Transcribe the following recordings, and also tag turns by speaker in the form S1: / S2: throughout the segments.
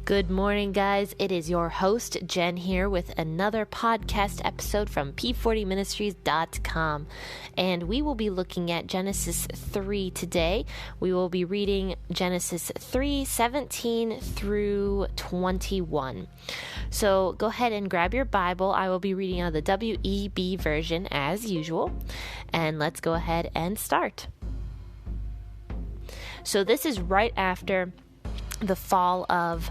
S1: Good morning, guys. It is your host, Jen, here with another podcast episode from P40ministries.com. And we will be looking at Genesis 3 today. We will be reading Genesis 3:17 through 21. So go ahead and grab your Bible. I will be reading out of the WEB version as usual. And let's go ahead and start. So this is right after the fall of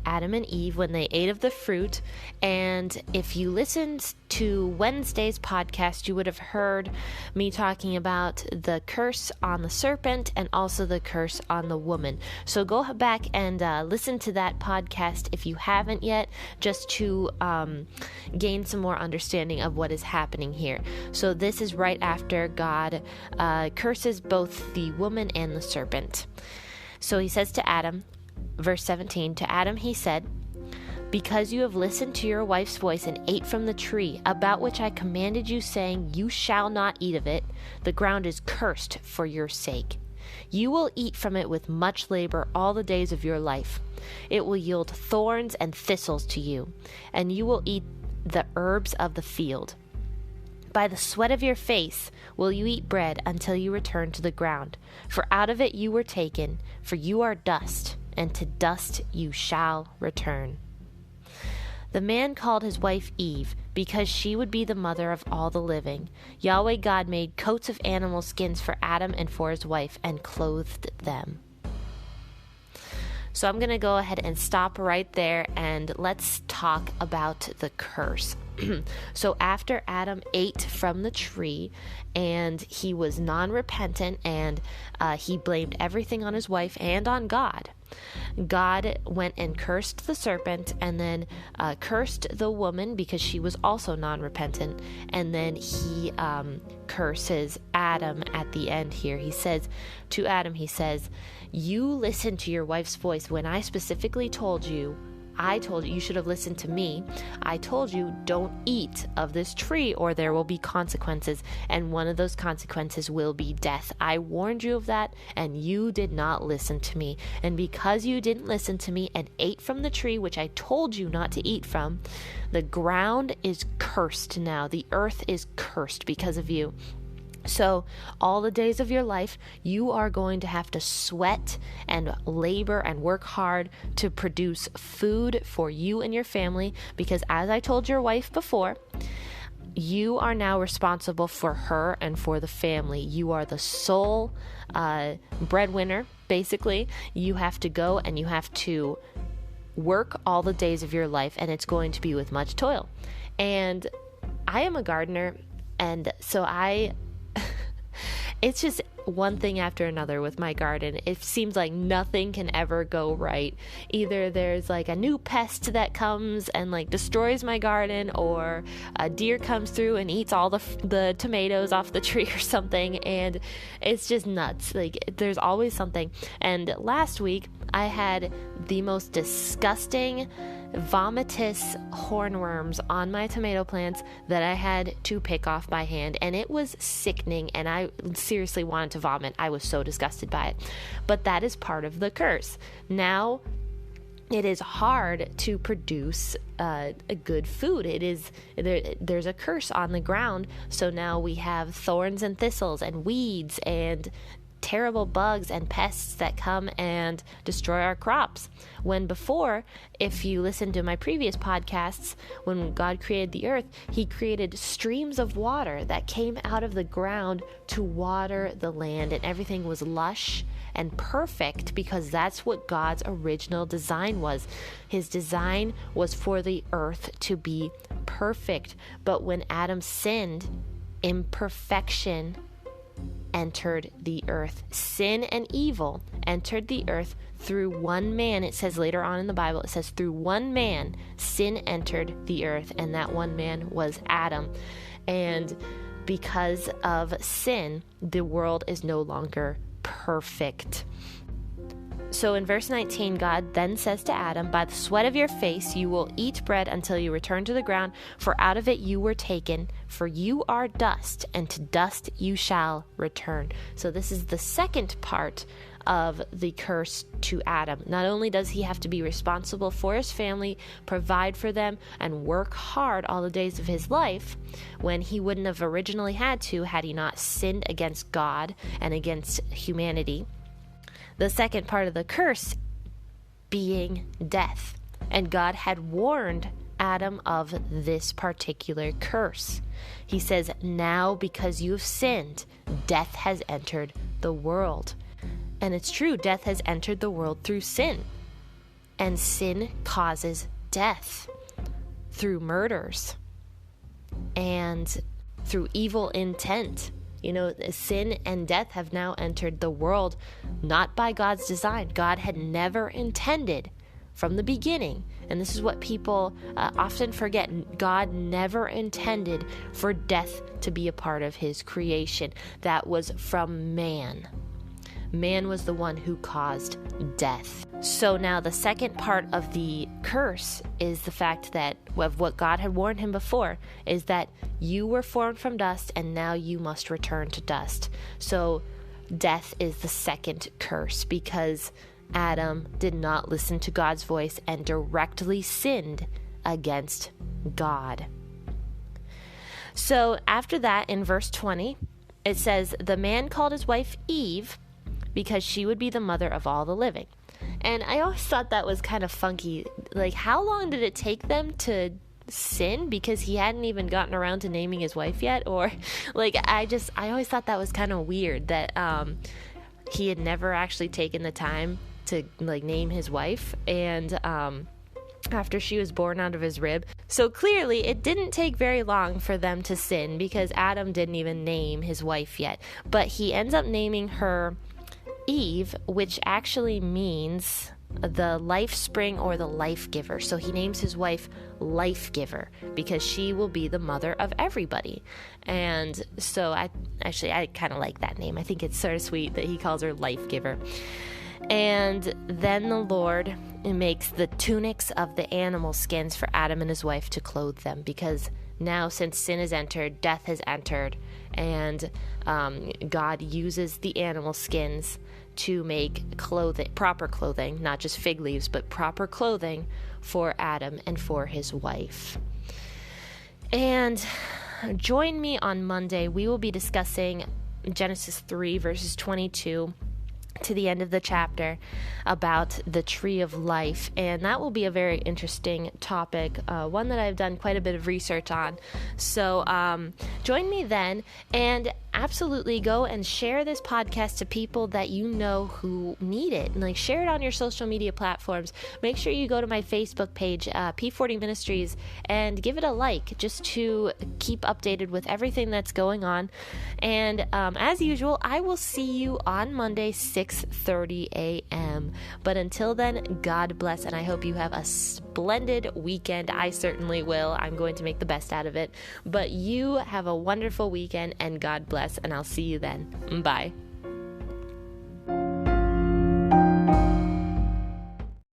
S1: Adam and Eve when they ate of the fruit. And if you listened to Wednesday's podcast, you would have heard me talking about the curse on the serpent and also the curse on the woman. So go back and listen to that podcast if you haven't yet, just to gain some more understanding of what is happening here. So this is right after God curses both the woman and the serpent. So he says to Adam, Verse 17, to Adam he said, "Because you have listened to your wife's voice and ate from the tree, about which I commanded you, saying, you shall not eat of it, the ground is cursed for your sake. You will eat from it with much labor all the days of your life. It will yield thorns and thistles to you, and you will eat the herbs of the field. By the sweat of your face will you eat bread until you return to the ground, for out of it you were taken, for you are dust, and to dust you shall return." The man called his wife Eve, because she would be the mother of all the living. Yahweh God made coats of animal skins for Adam and for his wife, and clothed them. So I'm going to go ahead and stop right there, and let's talk about the curse. So after Adam ate from the tree and he was non-repentant and he blamed everything on his wife and on God, God went and cursed the serpent and then cursed the woman because she was also non-repentant. And then he curses Adam at the end here. He says to Adam, "You listened to your wife's voice when I specifically told you you should have listened to me. I told you don't eat of this tree or there will be consequences, and one of those consequences will be death. I warned you of that and you did not listen to me. And because you didn't listen to me and ate from the tree which I told you not to eat from, the ground is cursed now. The earth is cursed because of you. So all the days of your life, you are going to have to sweat and labor and work hard to produce food for you and your family, because as I told your wife before, you are now responsible for her and for the family. You are the sole breadwinner, basically. You have to go and you have to work all the days of your life, and it's going to be with much toil." And I am a gardener, and so it's just one thing after another with my garden. It seems like nothing can ever go right. Either there's like a new pest that comes and like destroys my garden, or a deer comes through and eats all the tomatoes off the tree or something, and it's just nuts. Like there's always something. And last week I had the most disgusting vomitous hornworms on my tomato plants that I had to pick off by hand, and it was sickening, and I seriously wanted to vomit. I was so disgusted by it. But that is part of the curse. Now it is hard to produce a good food. There's a curse on the ground, so now we have thorns and thistles and weeds and terrible bugs and pests that come and destroy our crops. When before, if you listen to my previous podcasts, when God created the earth, he created streams of water that came out of the ground to water the land, and everything was lush and perfect because that's what God's original design was. His design was for the earth to be perfect. But when Adam sinned, imperfection entered the earth. Sin and evil entered the earth through one man. It says later on in the Bible, it says through one man, sin entered the earth, and that one man was Adam. And because of sin, the world is no longer perfect. So in verse 19, God then says to Adam, "By the sweat of your face you will eat bread until you return to the ground, for out of it you were taken, for you are dust, and to dust you shall return." So this is the second part of the curse to Adam. Not only does he have to be responsible for his family, provide for them, and work hard all the days of his life, when he wouldn't have originally had to had he not sinned against God and against humanity. The second part of the curse being death. And God had warned Adam of this particular curse. He says, now because you have sinned, death has entered the world. And it's true, death has entered the world through sin. And sin causes death through murders and through evil intent. You know, sin and death have now entered the world, not by God's design. God had never intended from the beginning, and this is what people often forget, God never intended for death to be a part of his creation. That was from man. Man was the one who caused death. So now the second part of the curse is the fact that of what God had warned him before, is that you were formed from dust and now you must return to dust. So death is the second curse because Adam did not listen to God's voice and directly sinned against God. So after that, in verse 20, it says, the man called his wife Eve because she would be the mother of all the living. And I always thought that was kind of funky. Like, how long did it take them to sin because he hadn't even gotten around to naming his wife yet? Or like, I always thought that was kind of weird that he had never actually taken the time to like name his wife, and after she was born out of his rib. So clearly it didn't take very long for them to sin because Adam didn't even name his wife yet, but he ends up naming her Eve, which actually means the life spring or the life giver. So he names his wife Life Giver because she will be the mother of everybody. And so I kind of like that name. I think it's sort of sweet that he calls her Life Giver. And then the Lord makes the tunics of the animal skins for Adam and his wife to clothe them, because now since sin has entered, death has entered, and God uses the animal skins to make clothing, proper clothing, not just fig leaves, but proper clothing for Adam and for his wife. And join me on Monday. We will be discussing Genesis 3, verses 22 to the end of the chapter about the tree of life, and that will be a very interesting topic, one that I've done quite a bit of research on. So join me then, and absolutely go and share this podcast to people that you know who need it, and like share it on your social media platforms. Make sure you go to my Facebook page, P40 Ministries, and give it a like just to keep updated with everything that's going on. And as usual, I will see you on Monday, 6:30 a.m. But until then, God bless, and I hope you have a splendid weekend. I certainly will. I'm going to make the best out of it. But you have a wonderful weekend, and God bless, and I'll see you then. Bye.